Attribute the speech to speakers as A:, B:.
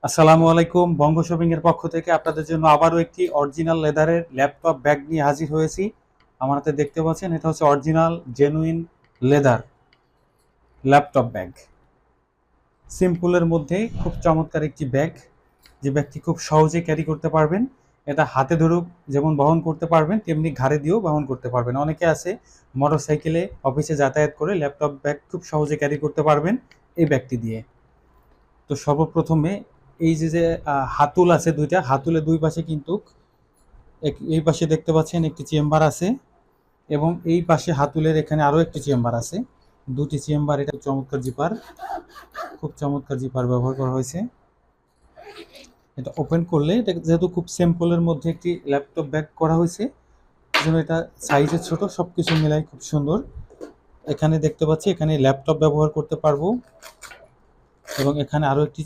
A: আসসালামু আলাইকুম। বঙ্গ শপিং এর পক্ষ থেকে আপনাদের জন্য আবারও একটি অরিজিনাল লেদারের ল্যাপটপ ব্যাগ নিয়ে হাজির হয়েছি। আমার হাতে দেখতে পাচ্ছেন, এটা হচ্ছে original genuine leather laptop bag. সিম্পলের মধ্যে খুব চমৎকার একটি ব্যাগ, যে ব্যাগটি খুব সহজে ক্যারি করতে পারবেন। এটা হাতে ধরেও যেমন বহন করতে পারবেন, তেমনি ঘাড়ে দিয়েও বহন করতে পারবেন। অনেকে আছে মোটরসাইকেলে অফিসে যাতায়াত করে ল্যাপটপ ব্যাগ খুব সহজে ক্যারি করতে পারবেন এই ব্যাগটি দিয়ে। তো সর্বপ্রথমে এই যে হাতুল আছে দুইটা, হাতুলের দুই পাশে কিন্তু এই পাশে দেখতে পাচ্ছেন একটি চেম্বার আছে, এবং এই পাশে হাতুলের এখানে আরও একটি চেম্বার আছে, দুটি চেম্বার। এটা চমৎকার জিপার, খুব চমৎকার জিপার ব্যবহার করা হয়েছে। এটা ওপেন করলে, এটা যেহেতু খুব সিম্পলের মধ্যে একটি ল্যাপটপ ব্যাগ করা হয়েছে, জন্য এটা সাইজে ছোট, সব কিছু মিলাই খুব সুন্দর। এখানে দেখতে পাচ্ছি এখানে ল্যাপটপ ব্যবহার করতে পারবো, এবং এখানে আরও একটি